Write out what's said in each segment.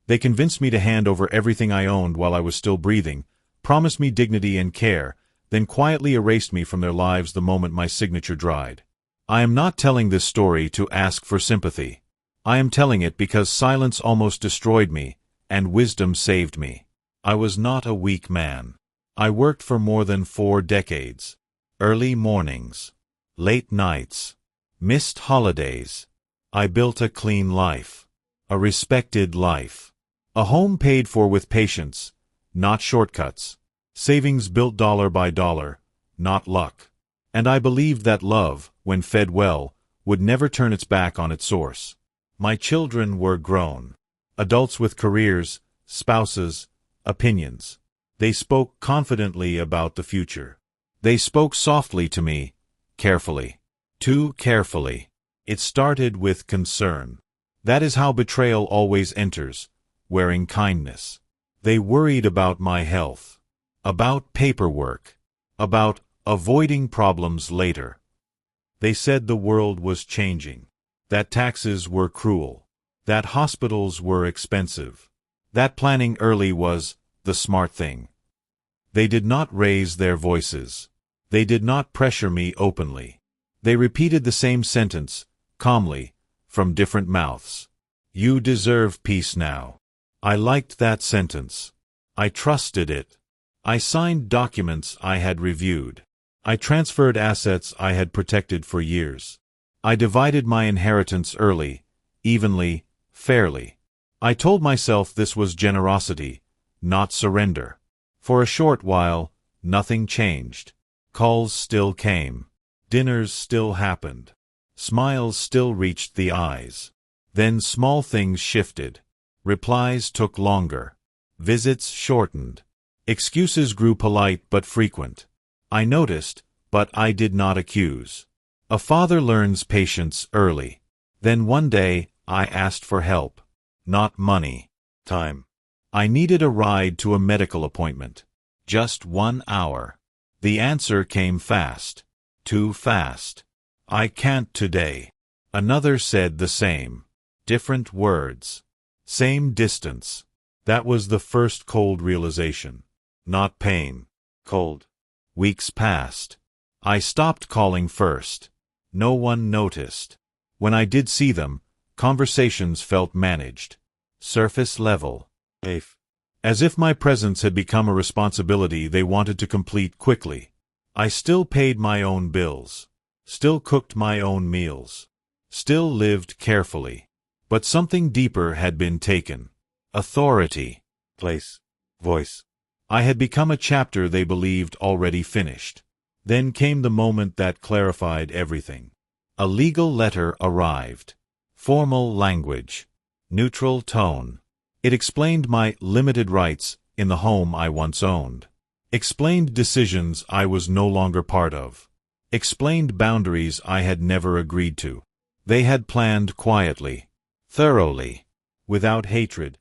They convinced me to hand over everything I owned while I was still breathing, promised me dignity and care, then quietly erased me from their lives the moment my signature dried. I am not telling this story to ask for sympathy. I am telling it because silence almost destroyed me, and wisdom saved me. I was not a weak man. I worked for more than 4 decades. Early mornings, late nights, missed holidays. I built a clean life, a respected life, a home paid for with patience, not shortcuts, savings built dollar by dollar, not luck. And I believed that love, when fed well, would never turn its back on its source. My children were grown, adults with careers, spouses, opinions. They spoke confidently about the future. They spoke softly to me, carefully. Too carefully. It started with concern. That is how betrayal always enters, wearing kindness. They worried about my health, about paperwork, about avoiding problems later. They said the world was changing, that taxes were cruel, that hospitals were expensive, that planning early was the smart thing. They did not raise their voices. They did not pressure me openly. They repeated the same sentence, calmly, from different mouths. You deserve peace now. I liked that sentence. I trusted it. I signed documents I had reviewed. I transferred assets I had protected for years. I divided my inheritance early, evenly, fairly. I told myself this was generosity, not surrender. For a short while, nothing changed. Calls still came. Dinners still happened. Smiles still reached the eyes. Then small things shifted. Replies took longer. Visits shortened. Excuses grew polite but frequent. I noticed, but I did not accuse. A father learns patience early. Then one day, I asked for help. Not money. Time. I needed a ride to a medical appointment. Just 1 hour. The answer came fast. Too fast. I can't today. Another said the same. Different words. Same distance. That was the first cold realization. Not pain. Cold. Weeks passed. I stopped calling first. No one noticed. When I did see them, conversations felt managed. Surface level. Safe. As if my presence had become a responsibility they wanted to complete quickly. I still paid my own bills. Still cooked my own meals. Still lived carefully. But something deeper had been taken. Authority. Place. Voice. I had become a chapter they believed already finished. Then came the moment that clarified everything. A legal letter arrived. Formal language. Neutral tone. It explained my limited rights in the home I once owned. Explained decisions I was no longer part of. Explained boundaries I had never agreed to. They had planned quietly, thoroughly, without hatred,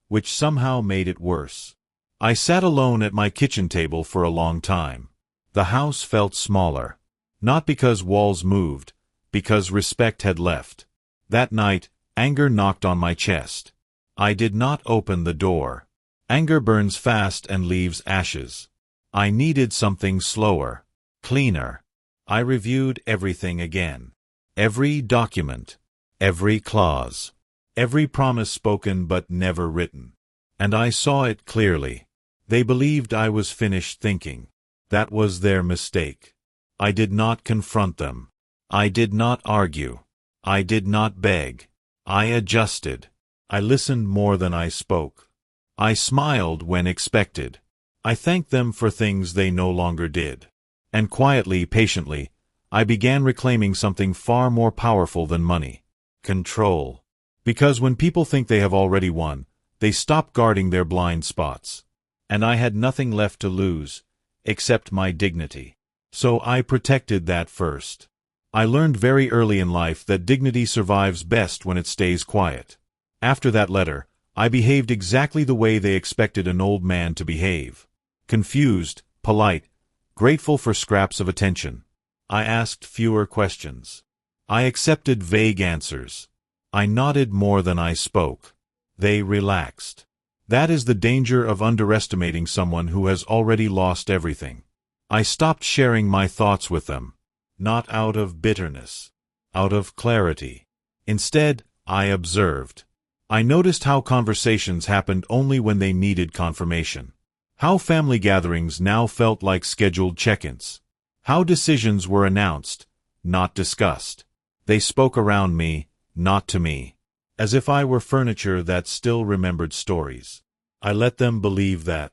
which somehow made it worse. I sat alone at my kitchen table for a long time. The house felt smaller. Not because walls moved, because respect had left. That night, anger knocked on my chest. I did not open the door. Anger burns fast and leaves ashes. I needed something slower, cleaner. I reviewed everything again. Every document, every clause, every promise spoken but never written. And I saw it clearly. They believed I was finished thinking. That was their mistake. I did not confront them. I did not argue. I did not beg. I adjusted. I listened more than I spoke. I smiled when expected. I thanked them for things they no longer did. And quietly, patiently, I began reclaiming something far more powerful than money. Control. Because when people think they have already won, they stop guarding their blind spots. And I had nothing left to lose, except my dignity. So I protected that first. I learned very early in life that dignity survives best when it stays quiet. After that letter, I behaved exactly the way they expected an old man to behave. Confused, polite, grateful for scraps of attention. I asked fewer questions. I accepted vague answers. I nodded more than I spoke. They relaxed. That is the danger of underestimating someone who has already lost everything. I stopped sharing my thoughts with them, not out of bitterness, out of clarity. Instead, I observed. I noticed how conversations happened only when they needed confirmation. How family gatherings now felt like scheduled check-ins. How decisions were announced, not discussed. They spoke around me, not to me. As if I were furniture that still remembered stories. I let them believe that.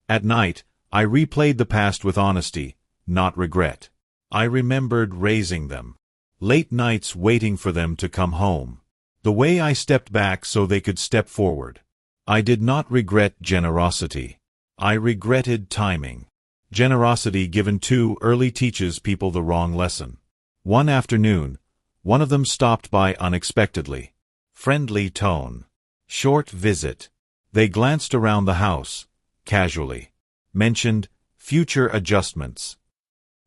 At night, I replayed the past with honesty, not regret. I remembered raising them. Late nights waiting for them to come home. The way I stepped back so they could step forward. I did not regret generosity. I regretted timing. Generosity given too early teaches people the wrong lesson. One afternoon, one of them stopped by unexpectedly. Friendly tone. Short visit. They glanced around the house, casually. Mentioned future adjustments.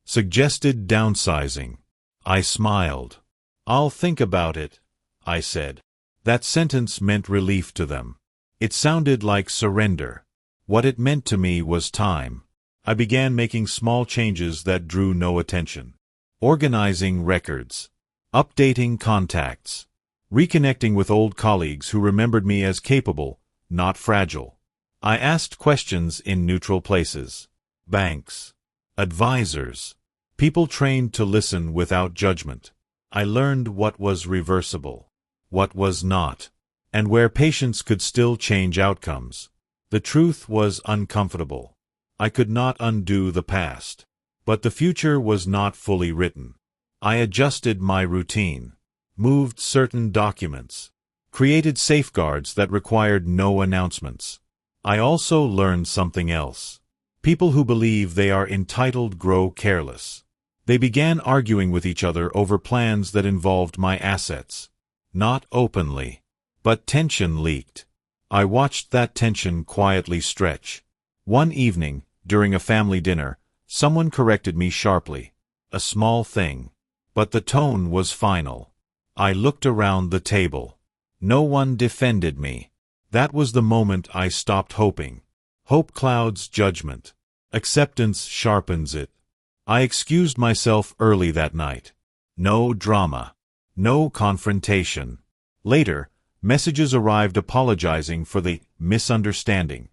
Suggested downsizing. I smiled. "I'll think about it," I said. That sentence meant relief to them. It sounded like surrender. What it meant to me was time. I began making small changes that drew no attention. Organizing records. Updating contacts. Reconnecting with old colleagues who remembered me as capable, not fragile. I asked questions in neutral places. Banks. Advisors. People trained to listen without judgment. I learned what was reversible, what was not, and where patience could still change outcomes. The truth was uncomfortable. I could not undo the past. But the future was not fully written. I adjusted my routine, moved certain documents, created safeguards that required no announcements. I also learned something else. People who believe they are entitled grow careless. They began arguing with each other over plans that involved my assets. Not openly, but tension leaked. I watched that tension quietly stretch. One evening, during a family dinner, someone corrected me sharply. A small thing. But the tone was final. I looked around the table. No one defended me. That was the moment I stopped hoping. Hope clouds judgment. Acceptance sharpens it. I excused myself early that night. No drama. No confrontation. Later, messages arrived apologizing for the misunderstanding.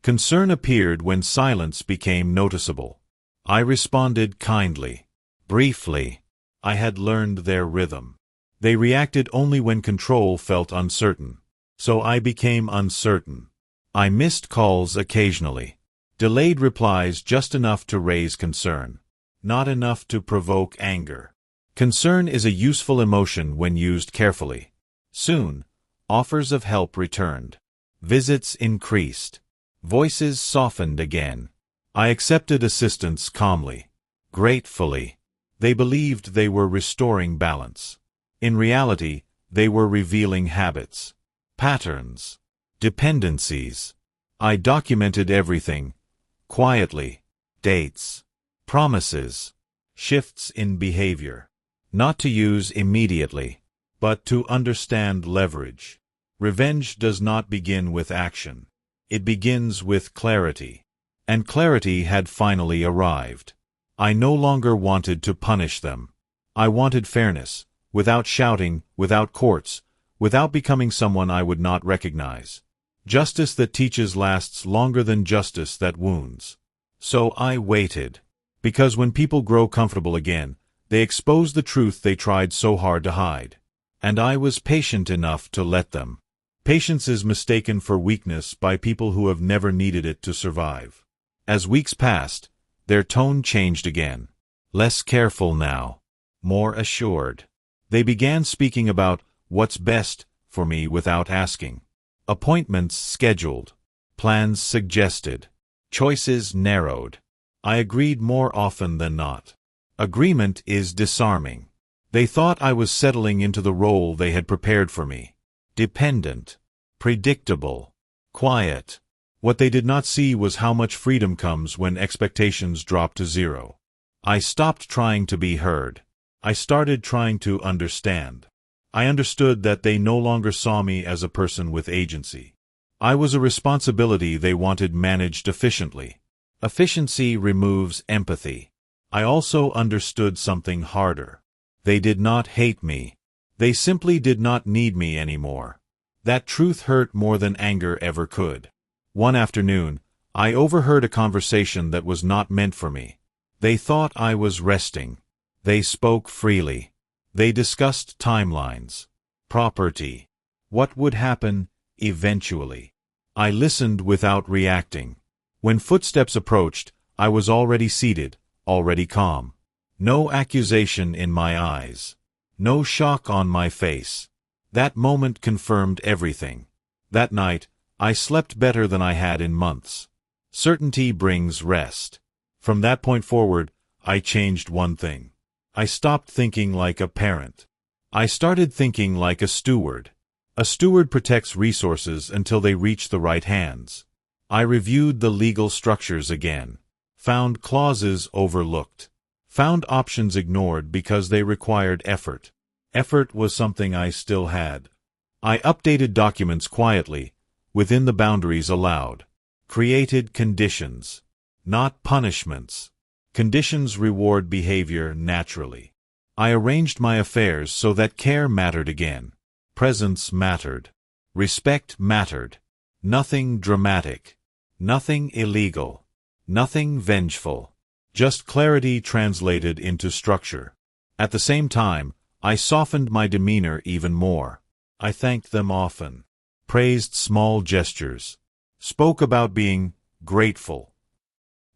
Concern appeared when silence became noticeable. I responded kindly. Briefly. I had learned their rhythm. They reacted only when control felt uncertain. So I became uncertain. I missed calls occasionally. Delayed replies just enough to raise concern. Not enough to provoke anger. Concern is a useful emotion when used carefully. Soon, offers of help returned. Visits increased. Voices softened again. I accepted assistance calmly. Gratefully. They believed they were restoring balance. In reality, they were revealing habits, patterns, dependencies. I documented everything, quietly, dates, promises, shifts in behavior. Not to use immediately, but to understand leverage. Revenge does not begin with action. It begins with clarity. And clarity had finally arrived. I no longer wanted to punish them. I wanted fairness, without shouting, without courts, without becoming someone I would not recognize. Justice that teaches lasts longer than justice that wounds. So I waited. Because when people grow comfortable again, they expose the truth they tried so hard to hide. And I was patient enough to let them. Patience is mistaken for weakness by people who have never needed it to survive. As weeks passed, their tone changed again. Less careful now. More assured. They began speaking about what's best for me without asking. Appointments scheduled. Plans suggested. Choices narrowed. I agreed more often than not. Agreement is disarming. They thought I was settling into the role they had prepared for me. Dependent. Predictable. Quiet. What they did not see was how much freedom comes when expectations drop to zero. I stopped trying to be heard. I started trying to understand. I understood that they no longer saw me as a person with agency. I was a responsibility they wanted managed efficiently. Efficiency removes empathy. I also understood something harder. They did not hate me. They simply did not need me anymore. That truth hurt more than anger ever could. One afternoon, I overheard a conversation that was not meant for me. They thought I was resting. They spoke freely. They discussed timelines, property, what would happen eventually. I listened without reacting. When footsteps approached, I was already seated, already calm. No accusation in my eyes. No shock on my face. That moment confirmed everything. That night, I slept better than I had in months. Certainty brings rest. From that point forward, I changed one thing. I stopped thinking like a parent. I started thinking like a steward. A steward protects resources until they reach the right hands. I reviewed the legal structures again. Found clauses overlooked. Found options ignored because they required effort. Effort was something I still had. I updated documents quietly, within the boundaries allowed. Created conditions, not punishments. Conditions reward behavior naturally. I arranged my affairs so that care mattered again. Presence mattered. Respect mattered. Nothing dramatic. Nothing illegal. Nothing vengeful. Just clarity translated into structure. At the same time, I softened my demeanor even more. I thanked them often. Praised small gestures. Spoke about being grateful.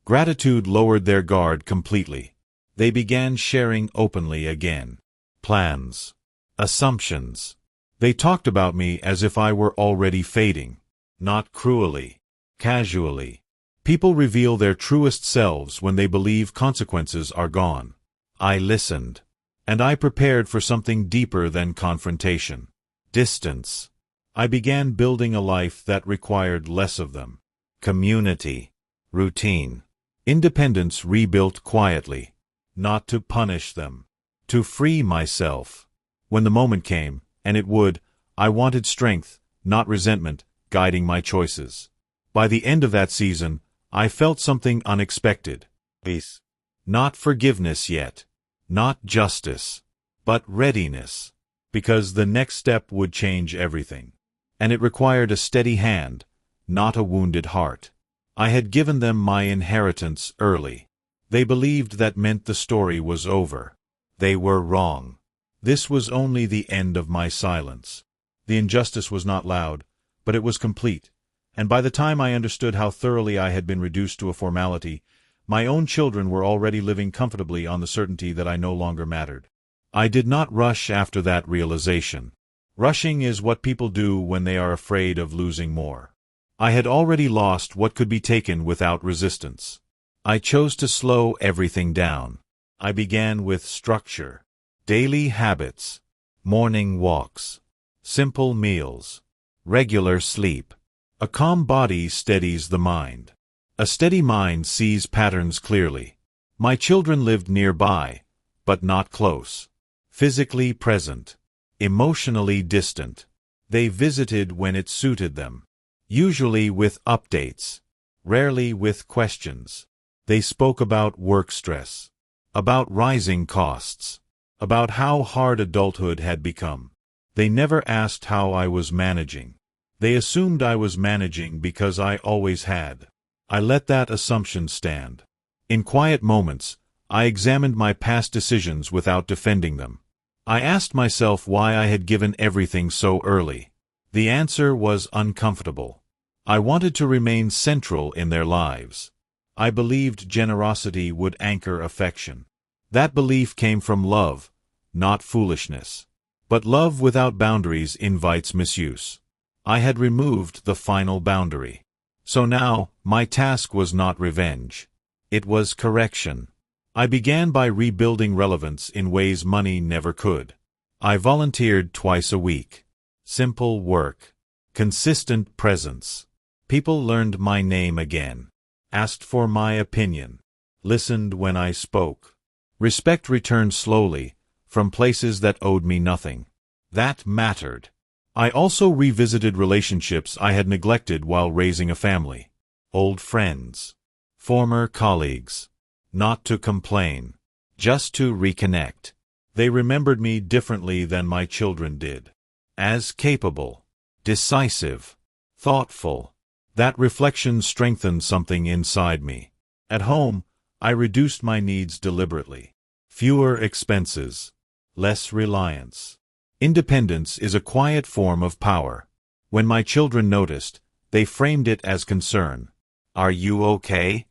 Gratitude lowered their guard completely. They began sharing openly again. Plans. Assumptions. They talked about me as if I were already fading. Not cruelly. Casually. People reveal their truest selves when they believe consequences are gone. I listened. And I prepared for something deeper than confrontation. Distance. I began building a life that required less of them. Community. Routine. Independence rebuilt quietly. Not to punish them. To free myself. When the moment came, and it would, I wanted strength, not resentment, guiding my choices. By the end of that season, I felt something unexpected. Peace. Not forgiveness yet. Not justice. But readiness. Because the next step would change everything. And it required a steady hand, not a wounded heart. I had given them my inheritance early. They believed that meant the story was over. They were wrong. This was only the end of my silence. The injustice was not loud, but it was complete, and by the time I understood how thoroughly I had been reduced to a formality, my own children were already living comfortably on the certainty that I no longer mattered. I did not rush after that realization. Rushing is what people do when they are afraid of losing more. I had already lost what could be taken without resistance. I chose to slow everything down. I began with structure. Daily habits. Morning walks. Simple meals. Regular sleep. A calm body steadies the mind. A steady mind sees patterns clearly. My children lived nearby, but not close. Physically present. Emotionally distant. They visited when it suited them. Usually with updates. Rarely with questions. They spoke about work stress. About rising costs. About how hard adulthood had become. They never asked how I was managing. They assumed I was managing because I always had. I let that assumption stand. In quiet moments, I examined my past decisions without defending them. I asked myself why I had given everything so early. The answer was uncomfortable. I wanted to remain central in their lives. I believed generosity would anchor affection. That belief came from love, not foolishness. But love without boundaries invites misuse. I had removed the final boundary. So now, my task was not revenge. It was correction. I began by rebuilding relevance in ways money never could. I volunteered twice a week. Simple work. Consistent presence. People learned my name again. Asked for my opinion. Listened when I spoke. Respect returned slowly, from places that owed me nothing. That mattered. I also revisited relationships I had neglected while raising a family. Old friends. Former colleagues. Not to complain. Just to reconnect. They remembered me differently than my children did. As capable. Decisive. Thoughtful. That reflection strengthened something inside me. At home, I reduced my needs deliberately. Fewer expenses. Less reliance. Independence is a quiet form of power. When my children noticed, they framed it as concern. Are you okay?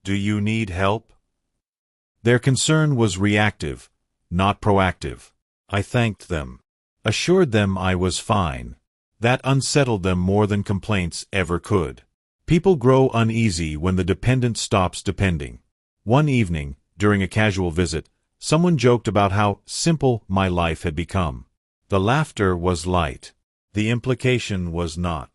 Do you need help? Their concern was reactive, not proactive. I thanked them. Assured them I was fine. That unsettled them more than complaints ever could. People grow uneasy when the dependent stops depending. One evening, during a casual visit, someone joked about how simple my life had become. The laughter was light. The implication was not.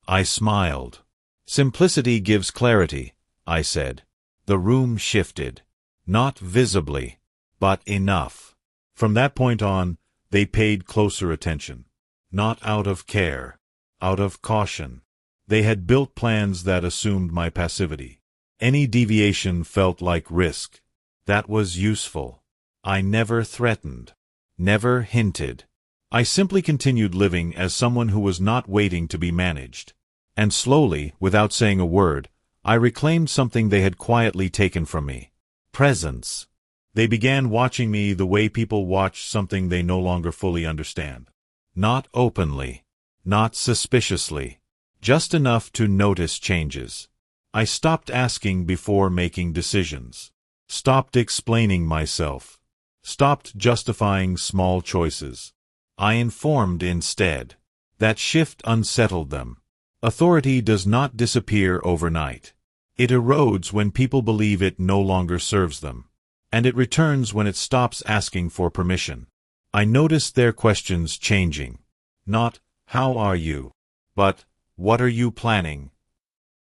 I smiled. Simplicity gives clarity, I said. The room shifted. Not visibly, but enough. From that point on, they paid closer attention. Not out of care, out of caution. They had built plans that assumed my passivity. Any deviation felt like risk. That was useful. I never threatened. Never hinted. I simply continued living as someone who was not waiting to be managed. And slowly, without saying a word, I reclaimed something they had quietly taken from me. Presence. They began watching me the way people watch something they no longer fully understand. Not openly. Not suspiciously. Just enough to notice changes. I stopped asking before making decisions. Stopped explaining myself. Stopped justifying small choices. I informed instead. That shift unsettled them. Authority does not disappear overnight. It erodes when people believe it no longer serves them. And it returns when it stops asking for permission. I noticed their questions changing. Not, how are you? But, what are you planning?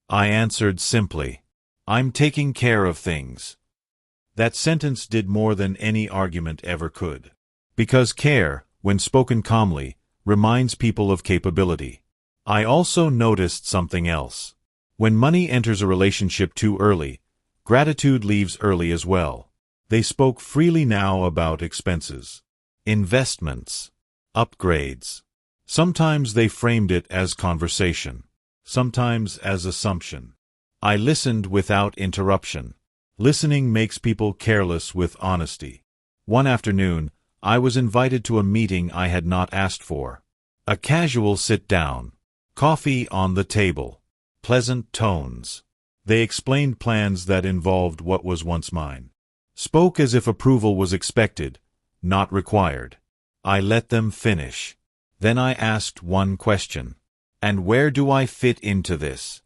I answered simply, I'm taking care of things. That sentence did more than any argument ever could. Because care, when spoken calmly, reminds people of capability. I also noticed something else. When money enters a relationship too early, gratitude leaves early as well. They spoke freely now about expenses, investments, upgrades. Sometimes they framed it as conversation, sometimes as assumption. I listened without interruption. Listening makes people careless with honesty. One afternoon, I was invited to a meeting I had not asked for. A casual sit-down, coffee on the table, pleasant tones. They explained plans that involved what was once mine. Spoke as if approval was expected, not required. I let them finish. Then I asked one question. And where do I fit into this?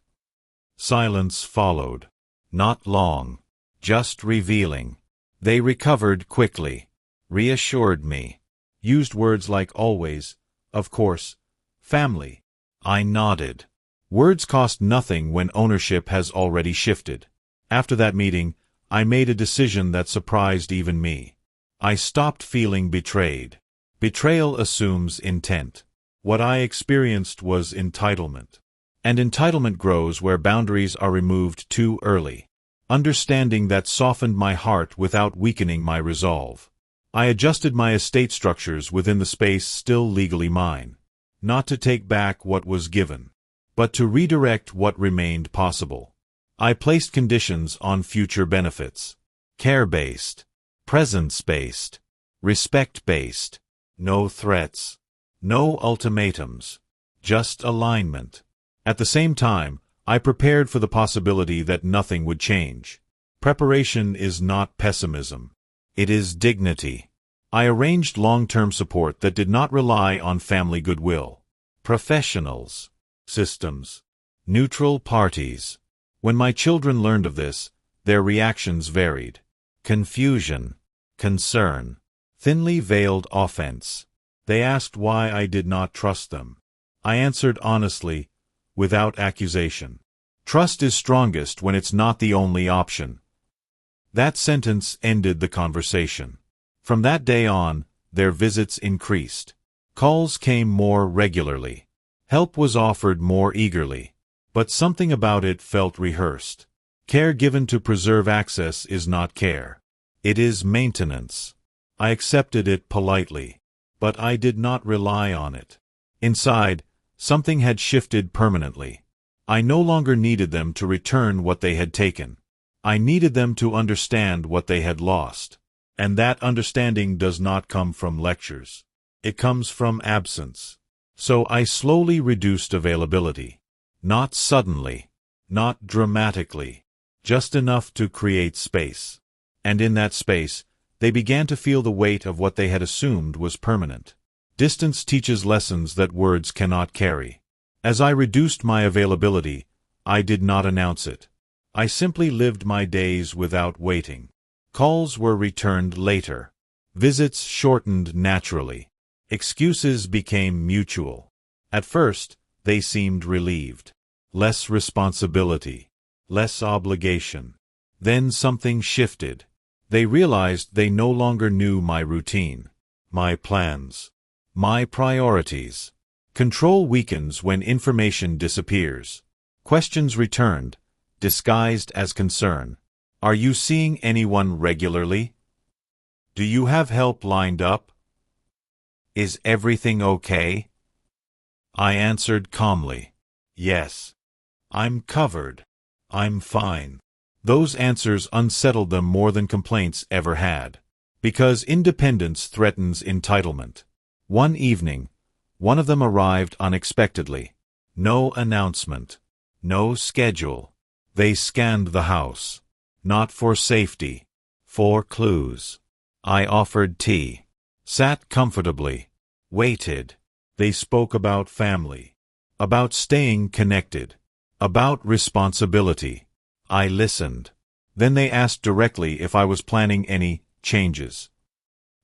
Silence followed. Not long. Just revealing. They recovered quickly. Reassured me. Used words like always, of course, family. I nodded. Words cost nothing when ownership has already shifted. After that meeting, I made a decision that surprised even me. I stopped feeling betrayed. Betrayal assumes intent. What I experienced was entitlement. And entitlement grows where boundaries are removed too early. Understanding that softened my heart without weakening my resolve. I adjusted my estate structures within the space still legally mine. Not to take back what was given, but to redirect what remained possible. I placed conditions on future benefits. Care-based, presence-based, respect-based. No threats. No ultimatums. Just alignment. At the same time, I prepared for the possibility that nothing would change. Preparation is not pessimism. It is dignity. I arranged long-term support that did not rely on family goodwill. Professionals. Systems. Neutral parties. When my children learned of this, their reactions varied. Confusion. Concern. Thinly veiled offense. They asked why I did not trust them. I answered honestly, without accusation. Trust is strongest when it's not the only option. That sentence ended the conversation. From that day on, their visits increased. Calls came more regularly. Help was offered more eagerly. But something about it felt rehearsed. Care given to preserve access is not care. It is maintenance. I accepted it politely. But I did not rely on it. Inside, something had shifted permanently. I no longer needed them to return what they had taken. I needed them to understand what they had lost. And that understanding does not come from lectures. It comes from absence. So I slowly reduced availability. Not suddenly, not dramatically, just enough to create space. And in that space, they began to feel the weight of what they had assumed was permanent. Distance teaches lessons that words cannot carry. As I reduced my availability, I did not announce it. I simply lived my days without waiting. Calls were returned later. Visits shortened naturally. Excuses became mutual. At first, they seemed relieved. Less responsibility. Less obligation. Then something shifted. They realized they no longer knew my routine, my plans, my priorities. Control weakens when information disappears. Questions returned, disguised as concern. Are you seeing anyone regularly? Do you have help lined up? Is everything okay? I answered calmly. Yes. I'm covered. I'm fine. Those answers unsettled them more than complaints ever had. Because independence threatens entitlement. One evening, one of them arrived unexpectedly. No announcement. No schedule. They scanned the house. Not for safety. For clues. I offered tea. Sat comfortably. Waited. They spoke about family. About staying connected. About responsibility. I listened. Then they asked directly if I was planning any changes.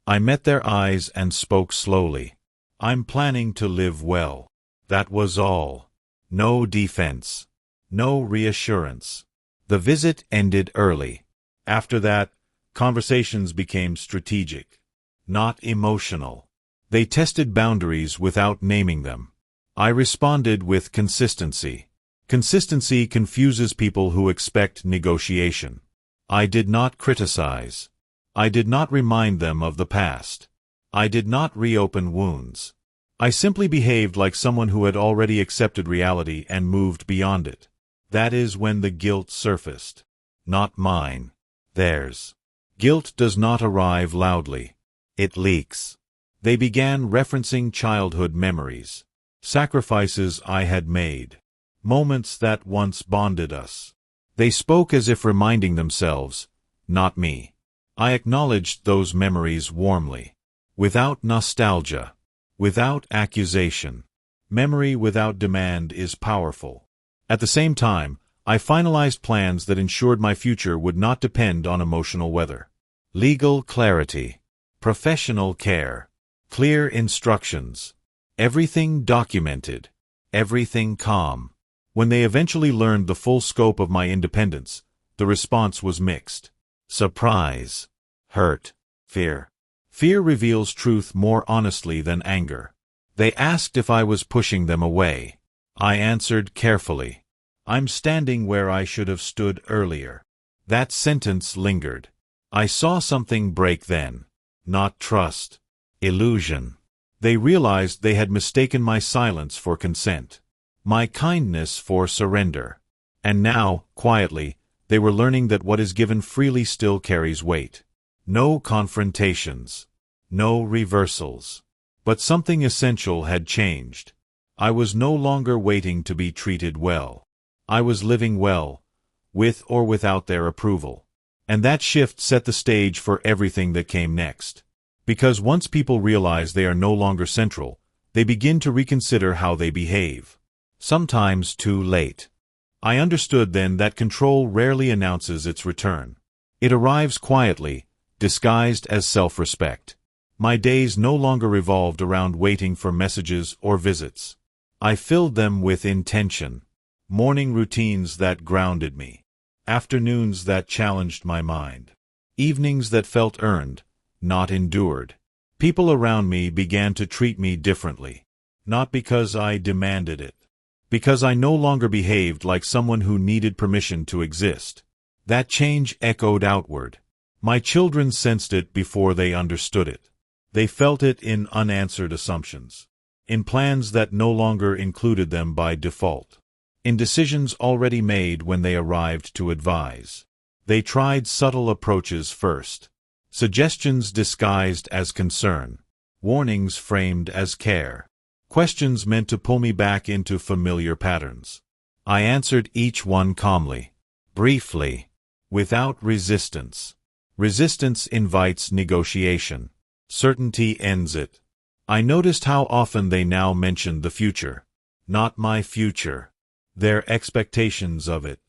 I met their eyes and spoke slowly. I'm planning to live well. That was all. No defense. No reassurance. The visit ended early. After that, conversations became strategic, not emotional. They tested boundaries without naming them. I responded with consistency. Consistency confuses people who expect negotiation. I did not criticize. I did not remind them of the past. I did not reopen wounds. I simply behaved like someone who had already accepted reality and moved beyond it. That is when the guilt surfaced. Not mine. Theirs. Guilt does not arrive loudly. It leaks. They began referencing childhood memories. Sacrifices I had made. Moments that once bonded us. They spoke as if reminding themselves, not me. I acknowledged those memories warmly. Without nostalgia. Without accusation. Memory without demand is powerful. At the same time, I finalized plans that ensured my future would not depend on emotional weather. Legal clarity. Professional care. Clear instructions. Everything documented. Everything calm. When they eventually learned the full scope of my independence, the response was mixed. Surprise. Hurt. Fear. Fear reveals truth more honestly than anger. They asked if I was pushing them away. I answered carefully. I'm standing where I should have stood earlier. That sentence lingered. I saw something break then. Not trust. Illusion. They realized they had mistaken my silence for consent. My kindness for surrender. And now, quietly, they were learning that what is given freely still carries weight. No confrontations. No reversals. But something essential had changed. I was no longer waiting to be treated well. I was living well, with or without their approval. And that shift set the stage for everything that came next. Because once people realize they are no longer central, they begin to reconsider how they behave. Sometimes too late. I understood then that control rarely announces its return. It arrives quietly, disguised as self-respect. My days no longer revolved around waiting for messages or visits. I filled them with intention. Morning routines that grounded me. Afternoons that challenged my mind. Evenings that felt earned, not endured. People around me began to treat me differently. Not because I demanded it. Because I no longer behaved like someone who needed permission to exist. That change echoed outward. My children sensed it before they understood it. They felt it in unanswered assumptions. In plans that no longer included them by default. In decisions already made when they arrived to advise. They tried subtle approaches first. Suggestions disguised as concern. Warnings framed as care. Questions meant to pull me back into familiar patterns. I answered each one calmly. Briefly. Without resistance. Resistance invites negotiation. Certainty ends it. I noticed how often they now mentioned the future. Not my future. Their expectations of it.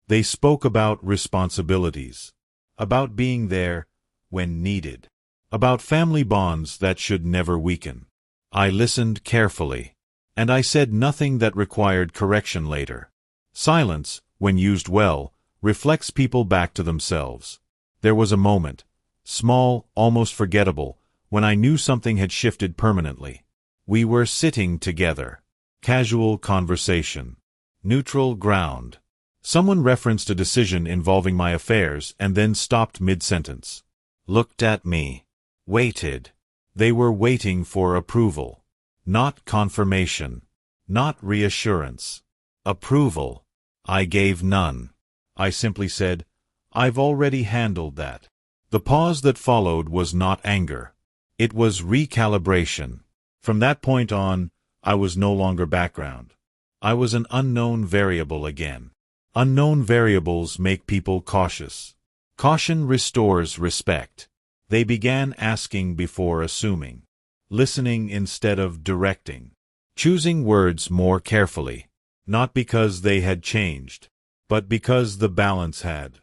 They spoke about responsibilities. About being there when needed. About family bonds that should never weaken. I listened carefully. And I said nothing that required correction later. Silence, when used well, reflects people back to themselves. There was a moment, small, almost forgettable, when I knew something had shifted permanently. We were sitting together. Casual conversation. Neutral ground. Someone referenced a decision involving my affairs and then stopped mid-sentence. Looked at me. Waited. They were waiting for approval. Not confirmation. Not reassurance. Approval. I gave none. I simply said, I've already handled that. The pause that followed was not anger. It was recalibration. From that point on, I was no longer background. I was an unknown variable again. Unknown variables make people cautious. Caution restores respect. They began asking before assuming. Listening instead of directing. Choosing words more carefully. Not because they had changed, but because the balance had.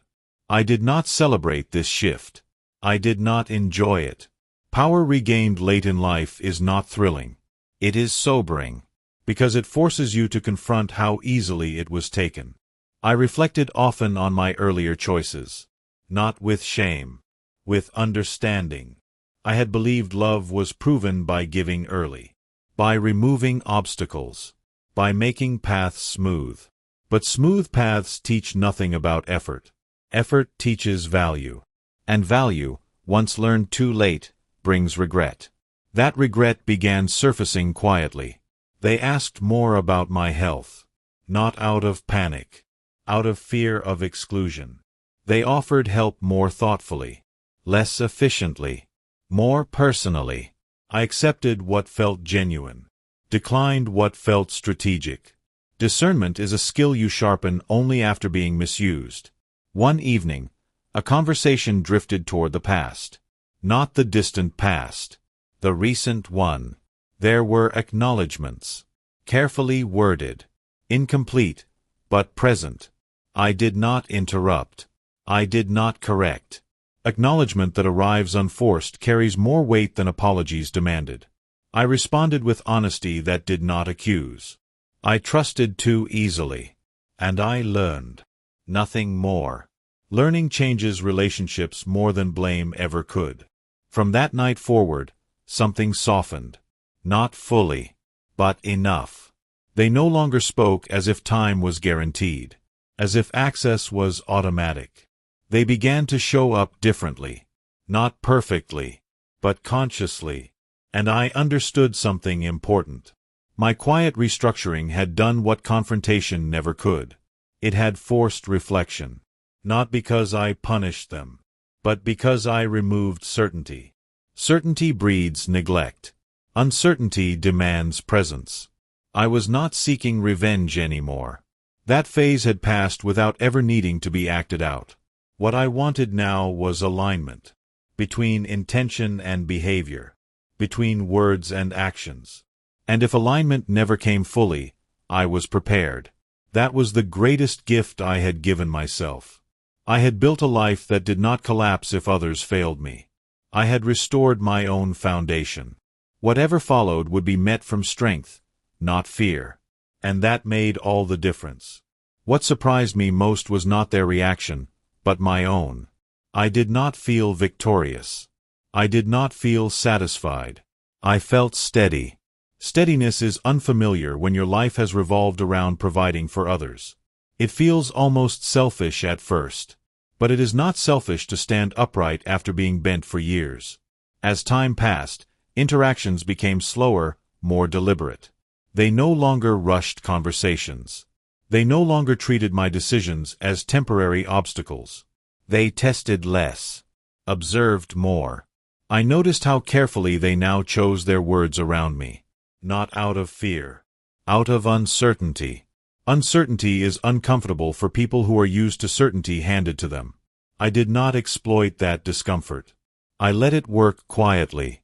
I did not celebrate this shift. I did not enjoy it. Power regained late in life is not thrilling. It is sobering, because it forces you to confront how easily it was taken. I reflected often on my earlier choices. Not with shame. With understanding. I had believed love was proven by giving early. By removing obstacles. By making paths smooth. But smooth paths teach nothing about effort. Effort teaches value. And value, once learned too late, brings regret. That regret began surfacing quietly. They asked more about my health. Not out of panic. Out of fear of exclusion. They offered help more thoughtfully. Less efficiently. More personally. I accepted what felt genuine. Declined what felt strategic. Discernment is a skill you sharpen only after being misused. One evening, a conversation drifted toward the past. Not the distant past. The recent one. There were acknowledgments. Carefully worded. Incomplete, but present. I did not interrupt. I did not correct. Acknowledgment that arrives unforced carries more weight than apologies demanded. I responded with honesty that did not accuse. I trusted too easily. And I learned. Nothing more. Learning changes relationships more than blame ever could. From that night forward, something softened. Not fully, but enough. They no longer spoke as if time was guaranteed. As if access was automatic. They began to show up differently. Not perfectly, but consciously. And I understood something important. My quiet restructuring had done what confrontation never could. It had forced reflection. Not because I punished them, but because I removed certainty. Certainty breeds neglect. Uncertainty demands presence. I was not seeking revenge anymore. That phase had passed without ever needing to be acted out. What I wanted now was alignment. Between intention and behavior. Between words and actions. And if alignment never came fully, I was prepared. That was the greatest gift I had given myself. I had built a life that did not collapse if others failed me. I had restored my own foundation. Whatever followed would be met from strength, not fear. And that made all the difference. What surprised me most was not their reaction, but my own. I did not feel victorious. I did not feel satisfied. I felt steady. Steadiness is unfamiliar when your life has revolved around providing for others. It feels almost selfish at first. But it is not selfish to stand upright after being bent for years. As time passed, interactions became slower, more deliberate. They no longer rushed conversations. They no longer treated my decisions as temporary obstacles. They tested less, observed more. I noticed how carefully they now chose their words around me. Not out of fear. Out of uncertainty. Uncertainty is uncomfortable for people who are used to certainty handed to them. I did not exploit that discomfort. I let it work quietly.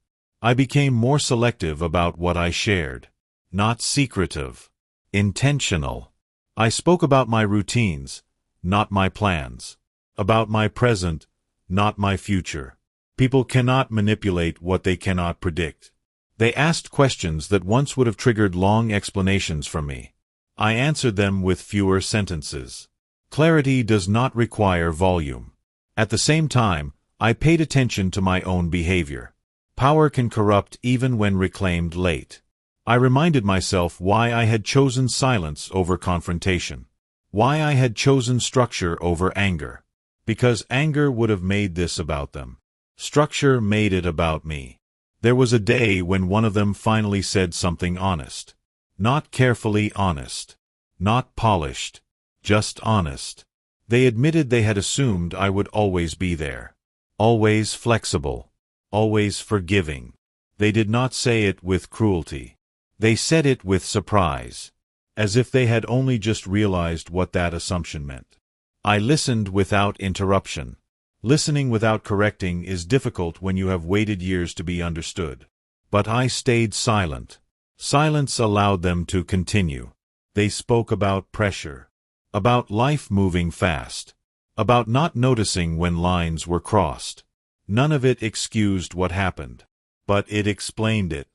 I became more selective about what I shared. Not secretive. Intentional. I spoke about my routines, not my plans. About my present, not my future. People cannot manipulate what they cannot predict. They asked questions that once would have triggered long explanations from me. I answered them with fewer sentences. Clarity does not require volume. At the same time, I paid attention to my own behavior. Power can corrupt even when reclaimed late. I reminded myself why I had chosen silence over confrontation. Why I had chosen structure over anger. Because anger would have made this about them. Structure made it about me. There was a day when one of them finally said something honest. Not carefully honest. Not polished. Just honest. They admitted they had assumed I would always be there. Always flexible. Always forgiving. They did not say it with cruelty. They said it with surprise. As if they had only just realized what that assumption meant. I listened without interruption. Listening without correcting is difficult when you have waited years to be understood. But I stayed silent. Silence allowed them to continue. They spoke about pressure. About life moving fast. About not noticing when lines were crossed. None of it excused what happened. But it explained it.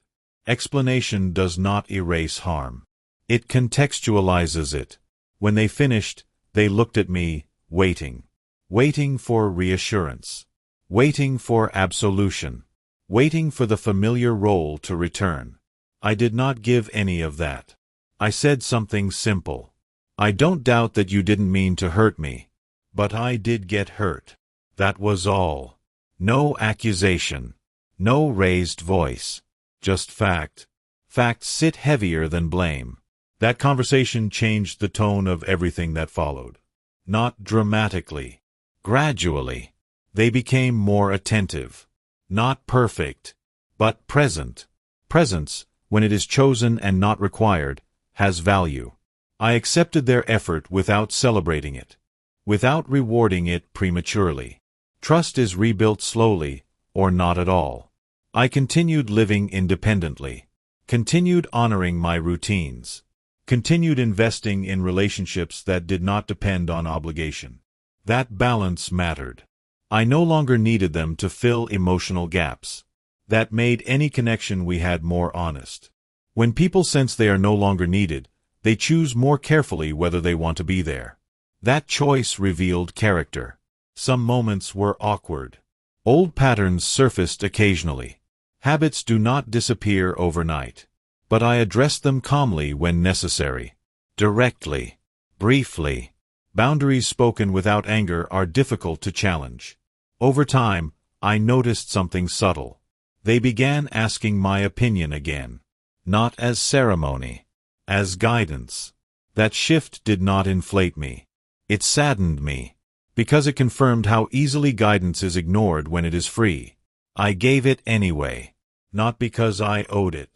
Explanation does not erase harm. It contextualizes it. When they finished, they looked at me, waiting. Waiting for reassurance. Waiting for absolution. Waiting for the familiar role to return. I did not give any of that. I said something simple. I don't doubt that you didn't mean to hurt me. But I did get hurt. That was all. No accusation. No raised voice. Just fact. Facts sit heavier than blame. That conversation changed the tone of everything that followed. Not dramatically. Gradually. They became more attentive. Not perfect. But present. Presence, when it is chosen and not required, has value. I accepted their effort without celebrating it. Without rewarding it prematurely. Trust is rebuilt slowly, or not at all. I continued living independently. Continued honoring my routines. Continued investing in relationships that did not depend on obligation. That balance mattered. I no longer needed them to fill emotional gaps. That made any connection we had more honest. When people sense they are no longer needed, they choose more carefully whether they want to be there. That choice revealed character. Some moments were awkward. Old patterns surfaced occasionally. Habits do not disappear overnight. But I addressed them calmly when necessary. Directly. Briefly. Boundaries spoken without anger are difficult to challenge. Over time, I noticed something subtle. They began asking my opinion again. Not as ceremony. As guidance. That shift did not inflate me. It saddened me. Because it confirmed how easily guidance is ignored when it is free. I gave it anyway. Not because I owed it.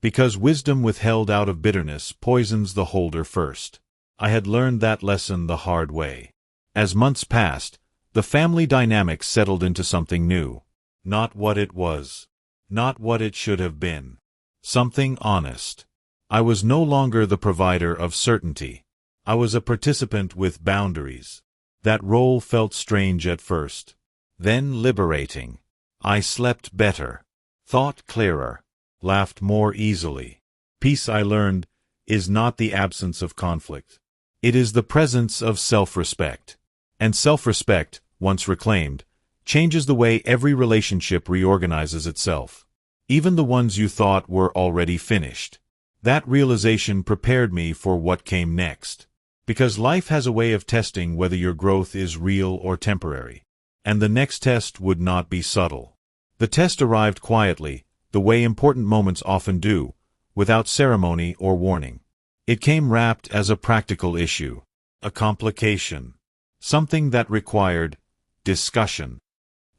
Because wisdom withheld out of bitterness poisons the holder first. I had learned that lesson the hard way. As months passed, the family dynamic settled into something new. Not what it was. Not what it should have been. Something honest. I was no longer the provider of certainty. I was a participant with boundaries. That role felt strange at first. Then liberating. I slept better. Thought clearer. Laughed more easily. Peace, I learned, is not the absence of conflict. It is the presence of self-respect. And self-respect, once reclaimed, changes the way every relationship reorganizes itself. Even the ones you thought were already finished. That realization prepared me for what came next. Because life has a way of testing whether your growth is real or temporary. And the next test would not be subtle. The test arrived quietly, the way important moments often do, without ceremony or warning. It came wrapped as a practical issue, a complication, something that required discussion.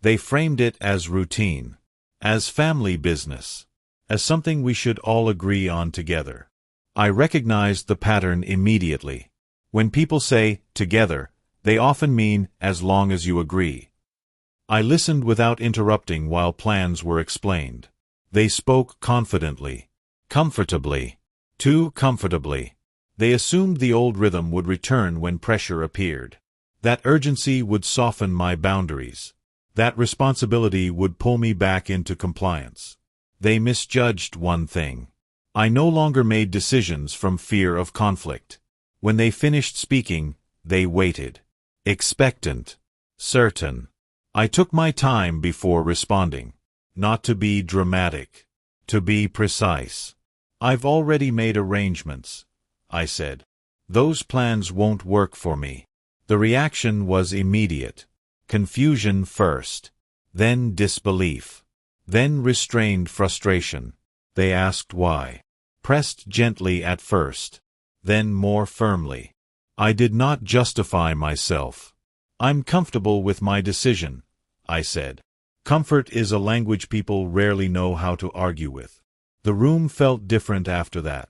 They framed it as routine, as family business, as something we should all agree on together. I recognized the pattern immediately. When people say, together, they often mean, as long as you agree. I listened without interrupting while plans were explained. They spoke confidently, comfortably, too comfortably. They assumed the old rhythm would return when pressure appeared. That urgency would soften my boundaries. That responsibility would pull me back into compliance. They misjudged one thing. I no longer made decisions from fear of conflict. When they finished speaking, they waited. Expectant. Certain. I took my time before responding. Not to be dramatic. To be precise. I've already made arrangements, I said. Those plans won't work for me. The reaction was immediate. Confusion first. Then disbelief. Then restrained frustration. They asked why. Pressed gently at first. Then more firmly. I did not justify myself. I'm comfortable with my decision, I said. Comfort is a language people rarely know how to argue with. The room felt different after that.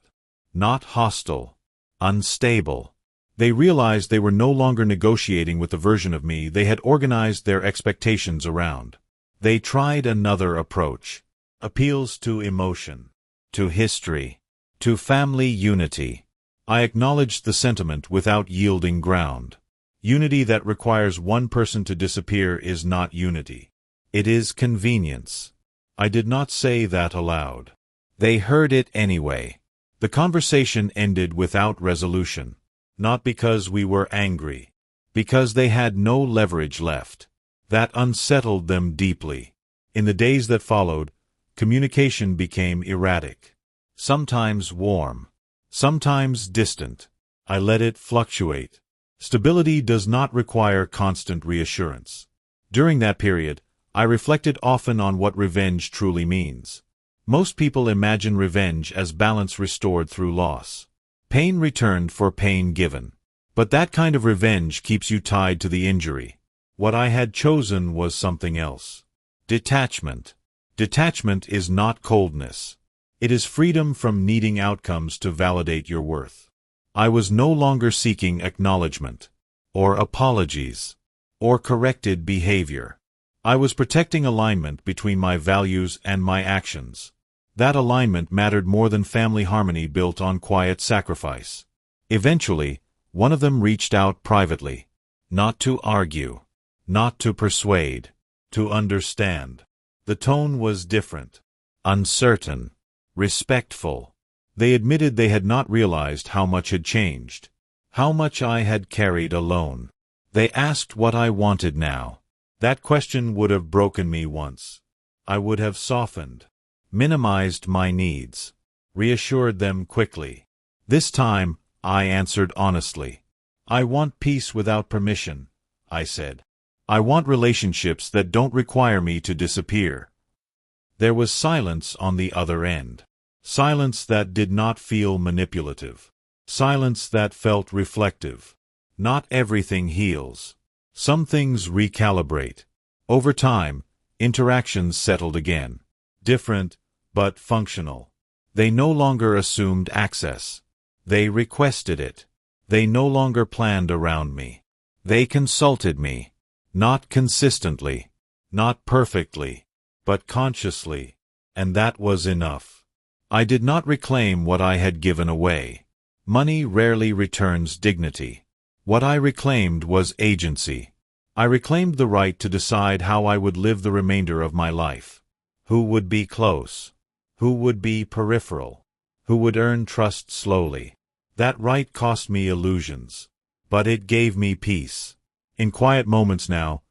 Not hostile. Unstable. They realized they were no longer negotiating with the version of me they had organized their expectations around. They tried another approach. Appeals to emotion. To history. To family unity. I acknowledged the sentiment without yielding ground. Unity that requires one person to disappear is not unity. It is convenience. I did not say that aloud. They heard it anyway. The conversation ended without resolution. Not because we were angry. Because they had no leverage left. That unsettled them deeply. In the days that followed, communication became erratic. Sometimes warm. Sometimes distant. I let it fluctuate. Stability does not require constant reassurance. During that period, I reflected often on what revenge truly means. Most people imagine revenge as balance restored through loss. Pain returned for pain given. But that kind of revenge keeps you tied to the injury. What I had chosen was something else. Detachment. Detachment is not coldness. It is freedom from needing outcomes to validate your worth. I was no longer seeking acknowledgement, or apologies, or corrected behavior. I was protecting alignment between my values and my actions. That alignment mattered more than family harmony built on quiet sacrifice. Eventually, one of them reached out privately. Not to argue. Not to persuade. To understand. The tone was different. Uncertain. Respectful. They admitted they had not realized how much had changed. How much I had carried alone. They asked what I wanted now. That question would have broken me once. I would have softened. Minimized my needs. Reassured them quickly. This time, I answered honestly. I want peace without permission, I said. I want relationships that don't require me to disappear. There was silence on the other end. Silence that did not feel manipulative. Silence that felt reflective. Not everything heals. Some things recalibrate. Over time, interactions settled again. Different, but functional. They no longer assumed access. They requested it. They no longer planned around me. They consulted me. Not consistently. Not perfectly. But consciously. And that was enough. I did not reclaim what I had given away. Money rarely returns dignity. What I reclaimed was agency. I reclaimed the right to decide how I would live the remainder of my life. Who would be close? Who would be peripheral? Who would earn trust slowly? That right cost me illusions. But it gave me peace. In quiet moments now,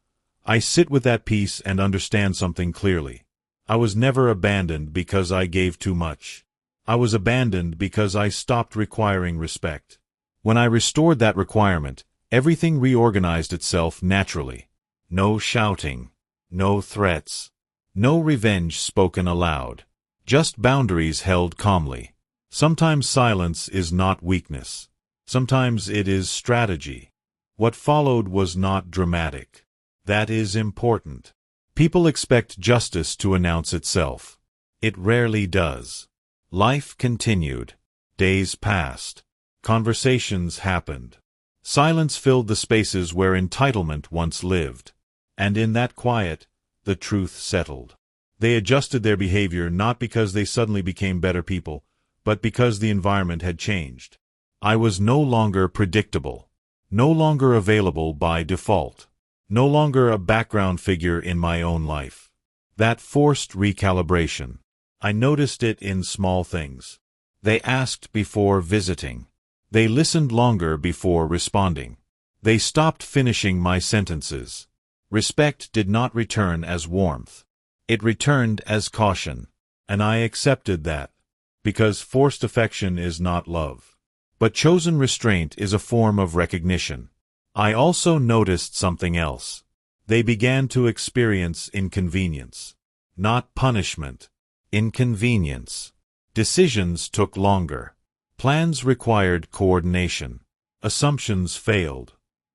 I sit with that peace and understand something clearly. I was never abandoned because I gave too much. I was abandoned because I stopped requiring respect. When I restored that requirement, everything reorganized itself naturally. No shouting. No threats. No revenge spoken aloud. Just boundaries held calmly. Sometimes silence is not weakness. Sometimes it is strategy. What followed was not dramatic. That is important. People expect justice to announce itself. It rarely does. Life continued. Days passed. Conversations happened. Silence filled the spaces where entitlement once lived. And in that quiet, the truth settled. They adjusted their behavior not because they suddenly became better people, but because the environment had changed. I was no longer predictable. No longer available by default. No longer a background figure in my own life. That forced recalibration. I noticed it in small things. They asked before visiting. They listened longer before responding. They stopped finishing my sentences. Respect did not return as warmth. It returned as caution. And I accepted that. Because forced affection is not love. But chosen restraint is a form of recognition. I also noticed something else. They began to experience inconvenience. Not punishment. Inconvenience. Decisions took longer. Plans required coordination. Assumptions failed.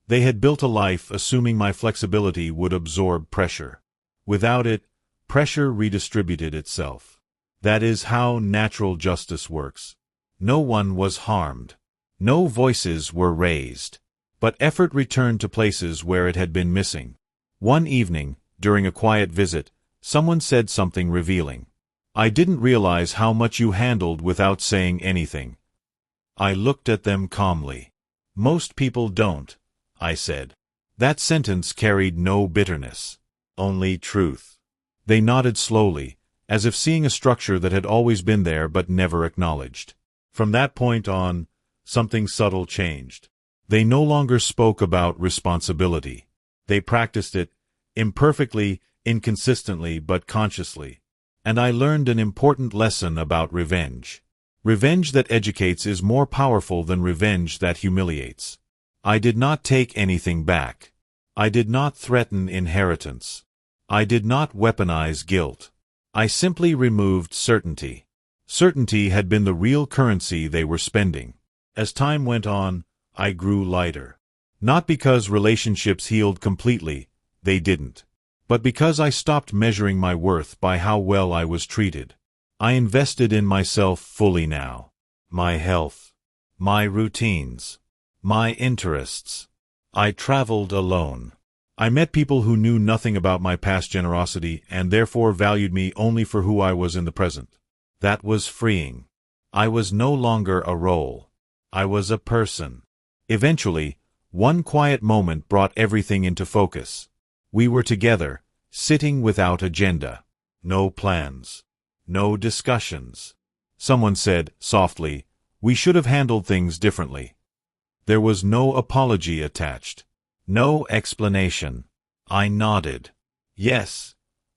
They had built a life assuming my flexibility would absorb pressure. Without it, pressure redistributed itself. That is how natural justice works. No one was harmed. No voices were raised. But effort returned to places where it had been missing. One evening, during a quiet visit, someone said something revealing. I didn't realize how much you handled without saying anything. I looked at them calmly. Most people don't, I said. That sentence carried no bitterness. Only truth. They nodded slowly, as if seeing a structure that had always been there but never acknowledged. From that point on, something subtle changed. They no longer spoke about responsibility. They practiced it, imperfectly, inconsistently, but consciously. And I learned an important lesson about revenge. Revenge that educates is more powerful than revenge that humiliates. I did not take anything back. I did not threaten inheritance. I did not weaponize guilt. I simply removed certainty. Certainty had been the real currency they were spending. As time went on, I grew lighter. Not because relationships healed completely, they didn't. But because I stopped measuring my worth by how well I was treated. I invested in myself fully now. My health. My routines. My interests. I traveled alone. I met people who knew nothing about my past generosity and therefore valued me only for who I was in the present. That was freeing. I was no longer a role. I was a person. Eventually, one quiet moment brought everything into focus. We were together, sitting without agenda. No plans. No discussions. Someone said, softly, we should have handled things differently. There was no apology attached. No explanation. I nodded. Yes,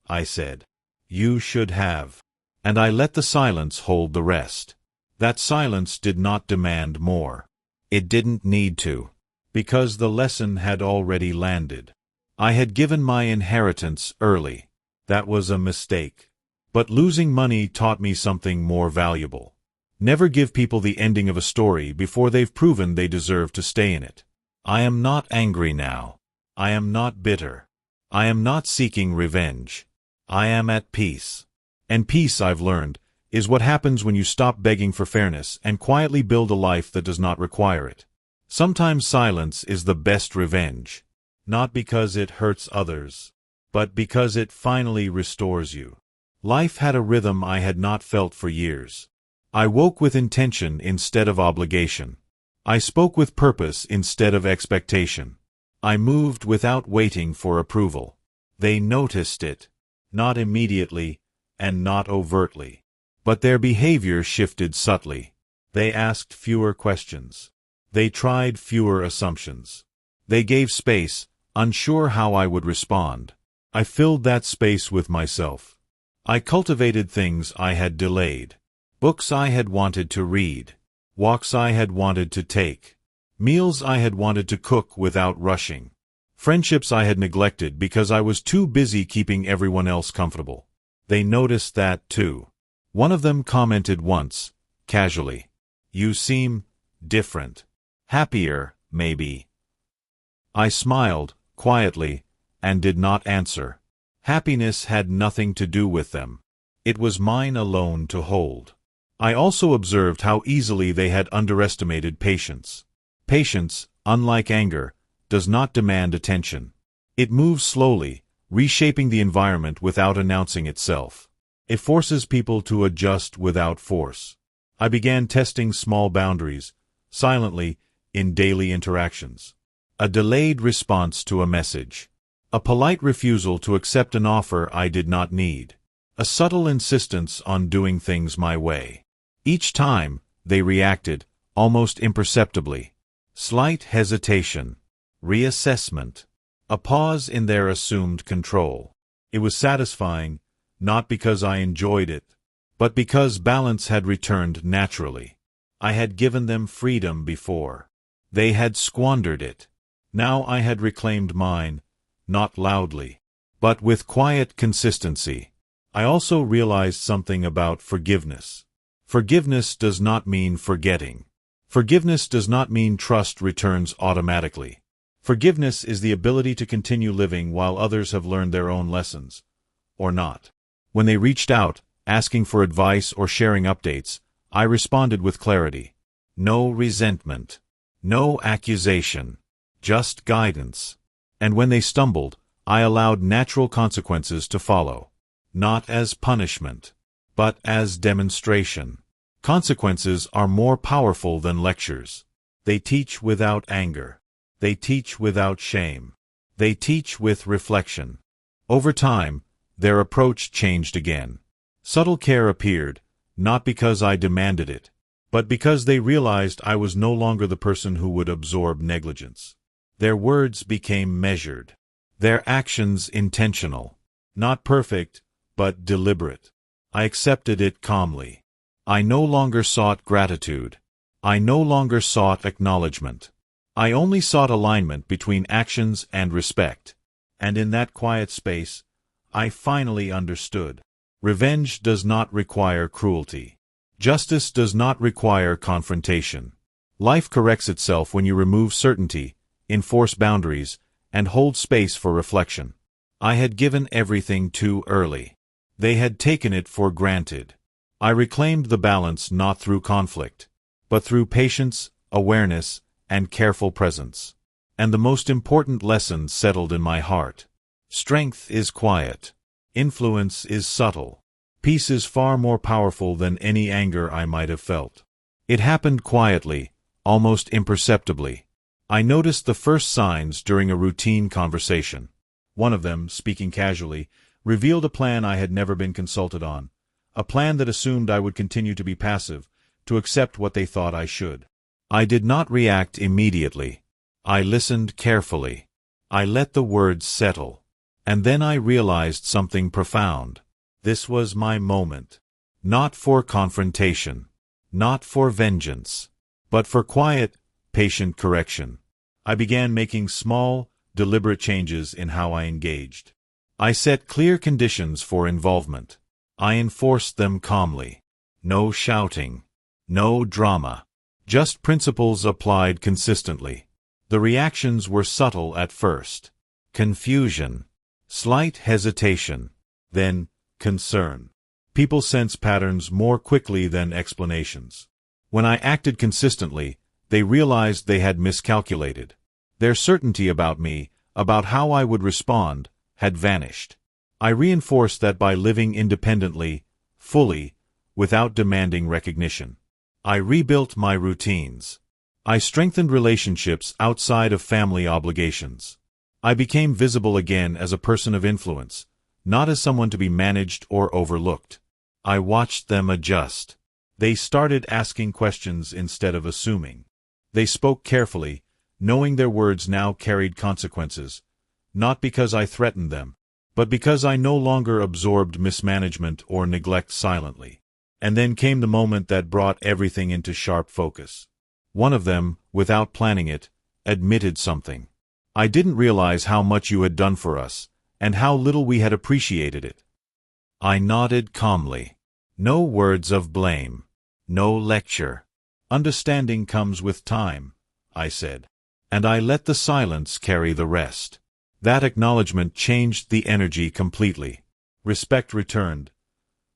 I said. You should have. And I let the silence hold the rest. That silence did not demand more. It didn't need to. Because the lesson had already landed. I had given my inheritance early. That was a mistake. But losing money taught me something more valuable. Never give people the ending of a story before they've proven they deserve to stay in it. I am not angry now. I am not bitter. I am not seeking revenge. I am at peace. And peace, I've learned, is what happens when you stop begging for fairness and quietly build a life that does not require it. Sometimes silence is the best revenge. Not because it hurts others, but because it finally restores you. Life had a rhythm I had not felt for years. I woke with intention instead of obligation. I spoke with purpose instead of expectation. I moved without waiting for approval. They noticed it. Not immediately, and not overtly. But their behavior shifted subtly. They asked fewer questions. They tried fewer assumptions. They gave space, unsure how I would respond. I filled that space with myself. I cultivated things I had delayed. Books I had wanted to read. Walks I had wanted to take. Meals I had wanted to cook without rushing. Friendships I had neglected because I was too busy keeping everyone else comfortable. They noticed that too. One of them commented once, casually, "You seem different. Happier, maybe." I smiled, quietly, and did not answer. Happiness had nothing to do with them. It was mine alone to hold. I also observed how easily they had underestimated patience. Patience, unlike anger, does not demand attention. It moves slowly, reshaping the environment without announcing itself. It forces people to adjust without force. I began testing small boundaries, silently, in daily interactions. A delayed response to a message. A polite refusal to accept an offer I did not need. A subtle insistence on doing things my way. Each time, they reacted, almost imperceptibly. Slight hesitation. Reassessment. A pause in their assumed control. It was satisfying, not because I enjoyed it, but because balance had returned naturally. I had given them freedom before. They had squandered it. Now I had reclaimed mine, not loudly, but with quiet consistency. I also realized something about forgiveness. Forgiveness does not mean forgetting. Forgiveness does not mean trust returns automatically. Forgiveness is the ability to continue living while others have learned their own lessons, or not. When they reached out, asking for advice or sharing updates, I responded with clarity. No resentment. No accusation. Just guidance. And when they stumbled, I allowed natural consequences to follow. Not as punishment, but as demonstration. Consequences are more powerful than lectures. They teach without anger. They teach without shame. They teach with reflection. Over time, their approach changed again. Subtle care appeared, not because I demanded it, but because they realized I was no longer the person who would absorb negligence. Their words became measured. Their actions intentional. Not perfect, but deliberate. I accepted it calmly. I no longer sought gratitude. I no longer sought acknowledgement. I only sought alignment between actions and respect. And in that quiet space, I finally understood. Revenge does not require cruelty. Justice does not require confrontation. Life corrects itself when you remove certainty, enforce boundaries, and hold space for reflection. I had given everything too early. They had taken it for granted. I reclaimed the balance not through conflict, but through patience, awareness, and careful presence. And the most important lesson settled in my heart. Strength is quiet. Influence is subtle. Peace is far more powerful than any anger I might have felt. It happened quietly, almost imperceptibly. I noticed the first signs during a routine conversation. One of them, speaking casually, revealed a plan I had never been consulted on, a plan that assumed I would continue to be passive, to accept what they thought I should. I did not react immediately. I listened carefully. I let the words settle. And then I realized something profound. This was my moment. Not for confrontation. Not for vengeance. But for quiet, patient correction. I began making small, deliberate changes in how I engaged. I set clear conditions for involvement. I enforced them calmly. No shouting. No drama. Just principles applied consistently. The reactions were subtle at first. Confusion. Slight hesitation. Then, concern. People sense patterns more quickly than explanations. When I acted consistently, they realized they had miscalculated. Their certainty about me, about how I would respond, had vanished. I reinforced that by living independently, fully, without demanding recognition. I rebuilt my routines. I strengthened relationships outside of family obligations. I became visible again as a person of influence, not as someone to be managed or overlooked. I watched them adjust. They started asking questions instead of assuming. They spoke carefully, knowing their words now carried consequences, not because I threatened them, but because I no longer absorbed mismanagement or neglect silently. And then came the moment that brought everything into sharp focus. One of them, without planning it, admitted something. I didn't realize how much you had done for us, and how little we had appreciated it. I nodded calmly. No words of blame. No lecture. Understanding comes with time, I said. And I let the silence carry the rest. That acknowledgement changed the energy completely. Respect returned,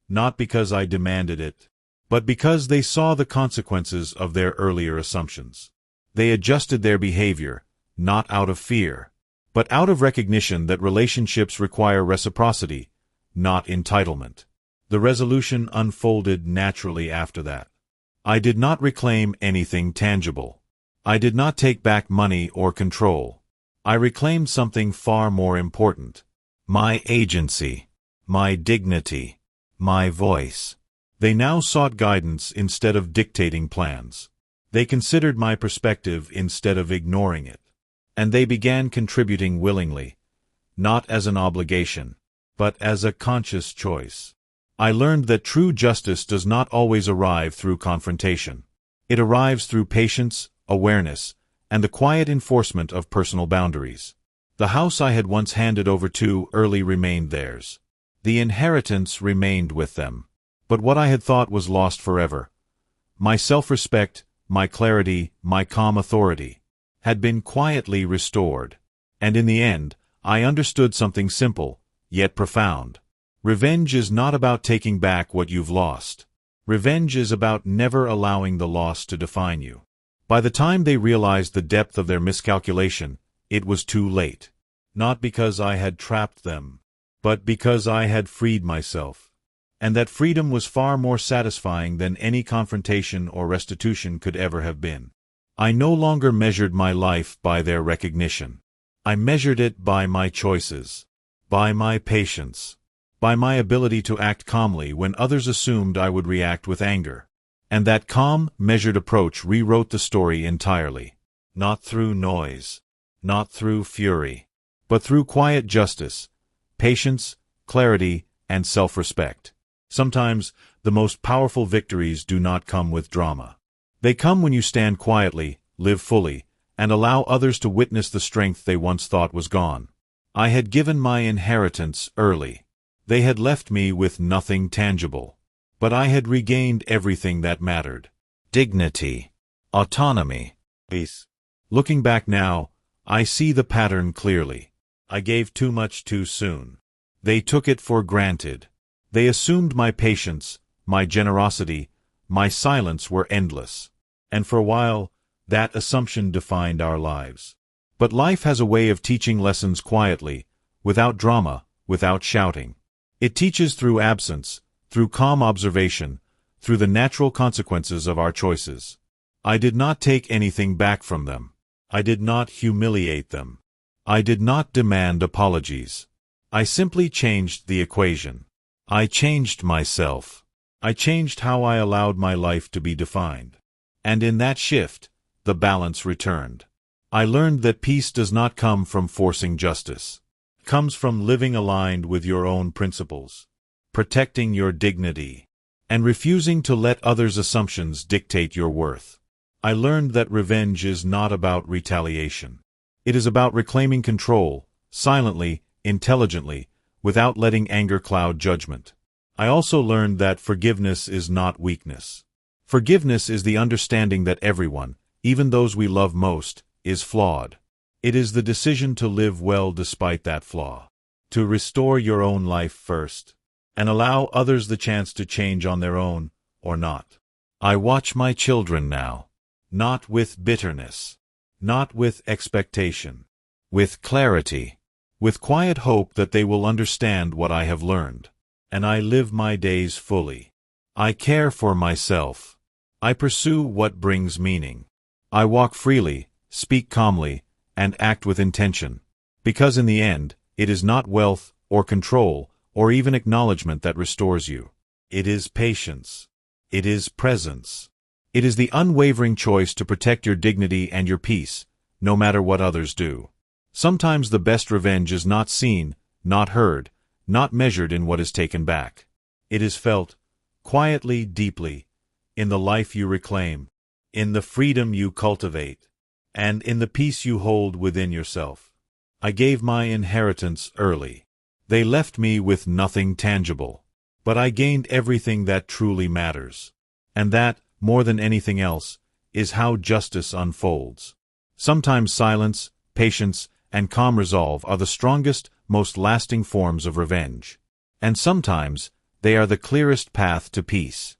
not because I demanded it, but because they saw the consequences of their earlier assumptions. They adjusted their behavior, not out of fear, but out of recognition that relationships require reciprocity, not entitlement. The resolution unfolded naturally after that. I did not reclaim anything tangible. I did not take back money or control. I reclaimed something far more important. My agency. My dignity. My voice. They now sought guidance instead of dictating plans. They considered my perspective instead of ignoring it. And they began contributing willingly, not as an obligation, but as a conscious choice. I learned that true justice does not always arrive through confrontation. It arrives through patience, awareness, and the quiet enforcement of personal boundaries. The house I had once handed over too early remained theirs. The inheritance remained with them. But what I had thought was lost forever, my self-respect, my clarity, my calm authority, had been quietly restored. And in the end, I understood something simple, yet profound. Revenge is not about taking back what you've lost. Revenge is about never allowing the loss to define you. By the time they realized the depth of their miscalculation, it was too late. Not because I had trapped them, but because I had freed myself. And that freedom was far more satisfying than any confrontation or restitution could ever have been. I no longer measured my life by their recognition. I measured it by my choices, by my patience, by my ability to act calmly when others assumed I would react with anger. And that calm, measured approach rewrote the story entirely. Not through noise, not through fury, but through quiet justice, patience, clarity, and self-respect. Sometimes, the most powerful victories do not come with drama. They come when you stand quietly, live fully, and allow others to witness the strength they once thought was gone. I had given my inheritance early. They had left me with nothing tangible. But I had regained everything that mattered. Dignity. Autonomy. Peace. Looking back now, I see the pattern clearly. I gave too much too soon. They took it for granted. They assumed my patience, my generosity, my silence were endless. And for a while, that assumption defined our lives. But life has a way of teaching lessons quietly, without drama, without shouting. It teaches through absence, through calm observation, through the natural consequences of our choices. I did not take anything back from them. I did not humiliate them. I did not demand apologies. I simply changed the equation. I changed myself. I changed how I allowed my life to be defined. And in that shift, the balance returned. I learned that peace does not come from forcing justice. It comes from living aligned with your own principles, protecting your dignity, and refusing to let others' assumptions dictate your worth. I learned that revenge is not about retaliation. It is about reclaiming control, silently, intelligently, without letting anger cloud judgment. I also learned that forgiveness is not weakness. Forgiveness is the understanding that everyone, even those we love most, is flawed. It is the decision to live well despite that flaw, to restore your own life first, and allow others the chance to change on their own, or not. I watch my children now, not with bitterness, not with expectation, with clarity, with quiet hope that they will understand what I have learned. And I live my days fully. I care for myself. I pursue what brings meaning. I walk freely, speak calmly, and act with intention. Because in the end, it is not wealth, or control, or even acknowledgement that restores you. It is patience. It is presence. It is the unwavering choice to protect your dignity and your peace, no matter what others do. Sometimes the best revenge is not seen, not heard, not measured in what is taken back. It is felt, quietly, deeply, in the life you reclaim, in the freedom you cultivate, and in the peace you hold within yourself. I gave my inheritance early. They left me with nothing tangible. But I gained everything that truly matters. And that, more than anything else, is how justice unfolds. Sometimes silence, patience, and calm resolve are the strongest, most lasting forms of revenge. And sometimes, they are the clearest path to peace.